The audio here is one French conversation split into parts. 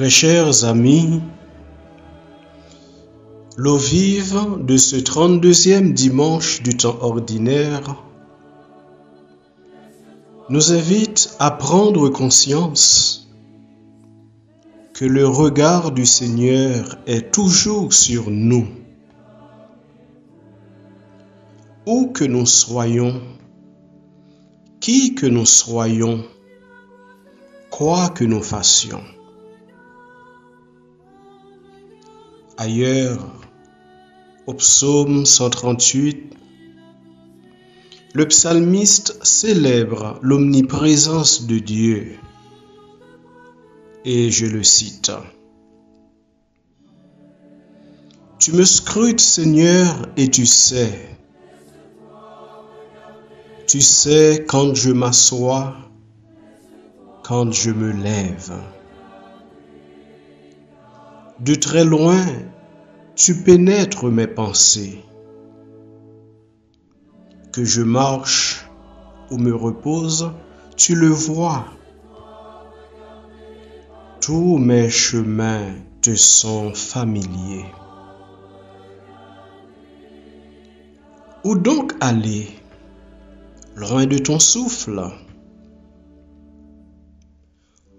Très chers amis, l'eau vive de ce 32e dimanche du temps ordinaire nous invite à prendre conscience que le regard du Seigneur est toujours sur nous. Où que nous soyons, qui que nous soyons, quoi que nous fassions. Ailleurs, au psaume 138, le psalmiste célèbre l'omniprésence de Dieu. Et je le cite. « Tu me scrutes, Seigneur, et tu sais. Tu sais quand je m'assois, quand je me lève. De très loin, tu pénètres mes pensées. Que je marche ou me repose, tu le vois. Tous mes chemins te sont familiers. Où donc aller, loin de ton souffle?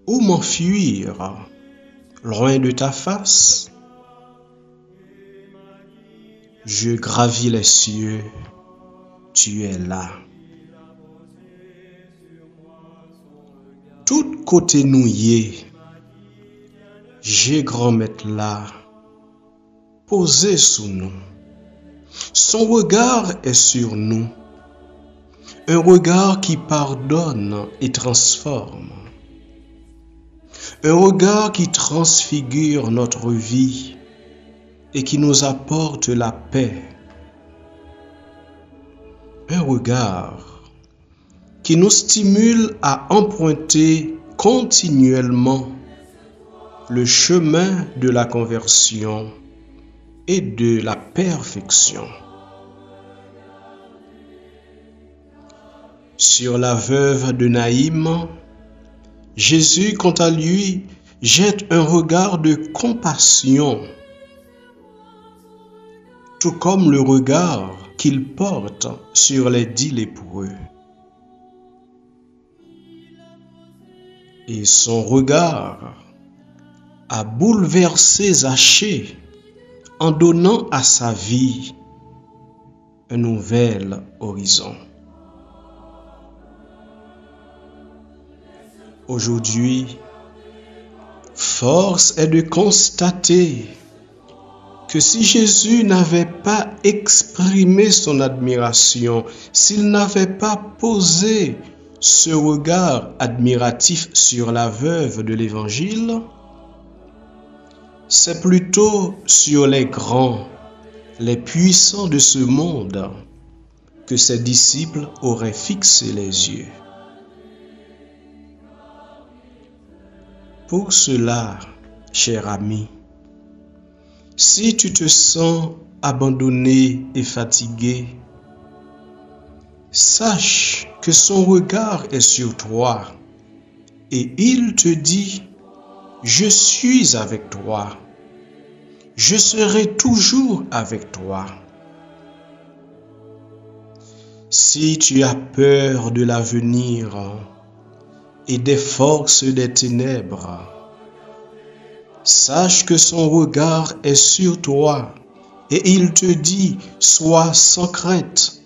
Où m'enfuir, loin de ta face? Je gravis les cieux, tu es là. Tout côté nouillé, j'ai grand matelas posé sous nous. Son regard est sur nous, un regard qui pardonne et transforme, un regard qui transfigure notre vie et qui nous apporte la paix, un regard qui nous stimule à emprunter continuellement le chemin de la conversion et de la perfection. Sur la veuve de Naïm, Jésus, quant à lui, jette un regard de compassion, tout comme le regard qu'il porte sur les 10 lépreux. Et son regard a bouleversé Zachée en donnant à sa vie un nouvel horizon. Aujourd'hui, force est de constater que si Jésus n'avait pas exprimé son admiration, s'il n'avait pas posé ce regard admiratif sur la veuve de l'Évangile, c'est plutôt sur les grands, les puissants de ce monde que ses disciples auraient fixé les yeux. Pour cela, cher ami, si tu te sens abandonné et fatigué, sache que son regard est sur toi et il te dit: je suis avec toi, je serai toujours avec toi. Si tu as peur de l'avenir et des forces des ténèbres, sache que son regard est sur toi et il te dit: sois sans crainte,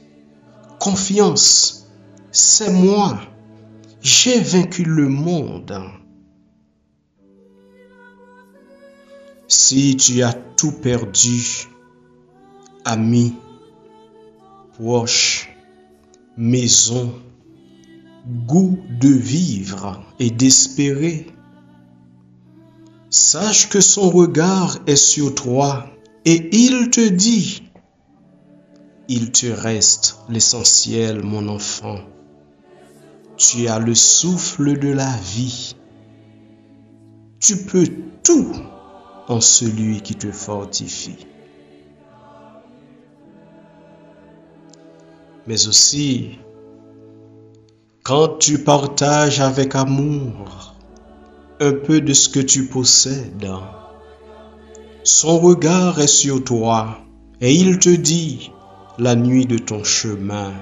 confiance, c'est moi, j'ai vaincu le monde. Si tu as tout perdu, amis, proches, maison, goût de vivre et d'espérer, sache que son regard est sur toi et il te dit: il te reste l'essentiel, mon enfant. Tu as le souffle de la vie. Tu peux tout en celui qui te fortifie. Mais aussi, quand tu partages avec amour un peu de ce que tu possèdes. Son regard est sur toi et il te dit, la nuit de ton chemin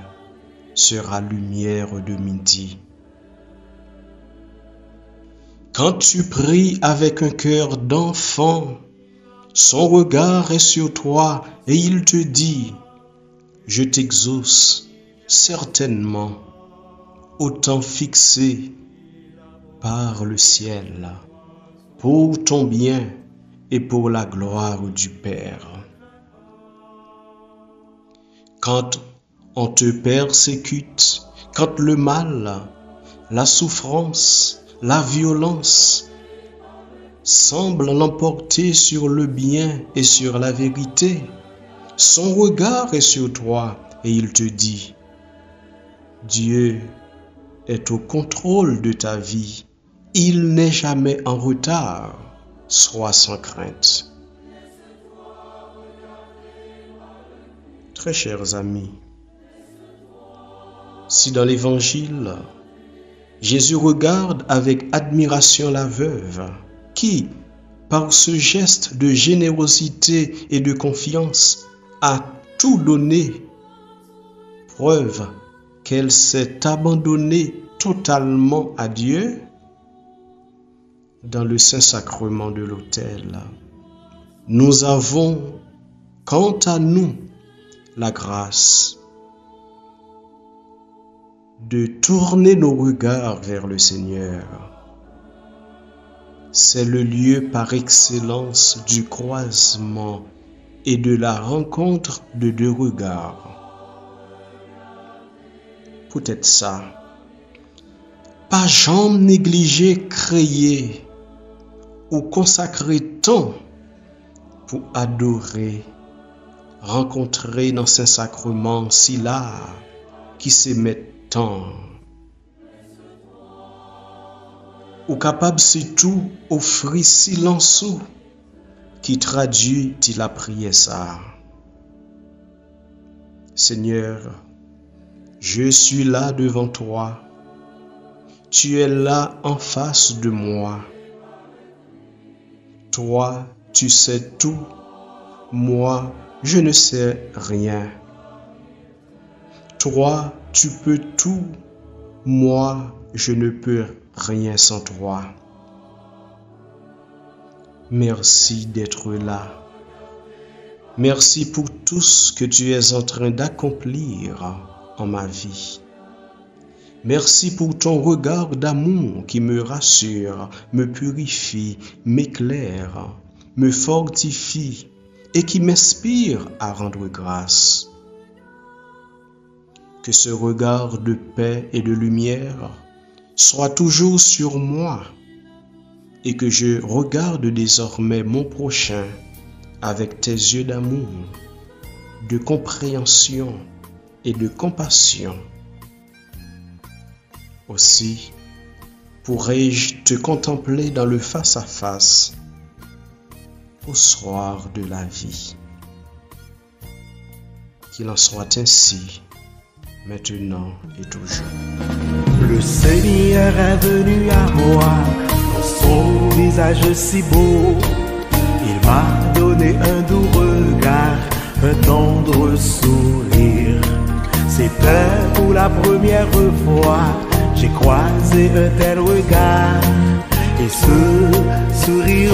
sera lumière de midi. Quand tu pries avec un cœur d'enfant, son regard est sur toi et il te dit, je t'exauce certainement au temps fixé par le ciel, pour ton bien et pour la gloire du Père. Quand on te persécute, quand le mal, la souffrance, la violence semblent l'emporter sur le bien et sur la vérité, son regard est sur toi et il te dit, Dieu est au contrôle de ta vie. Il n'est jamais en retard. Sois sans crainte. Très chers amis, si dans l'Évangile, Jésus regarde avec admiration la veuve qui, par ce geste de générosité et de confiance, a tout donné, preuve qu'elle s'est abandonnée totalement à Dieu, dans le Saint-Sacrement de l'autel, nous avons, quant à nous, la grâce de tourner nos regards vers le Seigneur. C'est le lieu par excellence du croisement et de la rencontre de deux regards. Peut-être ça. Pas jamais négliger, créer ou consacrer temps pour adorer, rencontrer dans Saint-Sacrement si là qui s'émet tant. Ou capable c'est tout offrir silence qui traduit la prière ça. Seigneur, je suis là devant toi. Tu es là en face de moi. Toi, tu sais tout. Moi, je ne sais rien. Toi, tu peux tout. Moi, je ne peux rien sans toi. Merci d'être là. Merci pour tout ce que tu es en train d'accomplir en ma vie. Merci pour ton regard d'amour qui me rassure, me purifie, m'éclaire, me fortifie et qui m'inspire à rendre grâce. Que ce regard de paix et de lumière soit toujours sur moi et que je regarde désormais mon prochain avec tes yeux d'amour, de compréhension et de compassion. Aussi, pourrais-je te contempler dans le face-à-face au soir de la vie. Qu'il en soit ainsi, maintenant et toujours. Le Seigneur est venu à moi, son visage si beau. Il m'a donné un doux regard, un tendre sourire. C'était pour la première fois, j'ai croisé un tel regard. Et ce sourire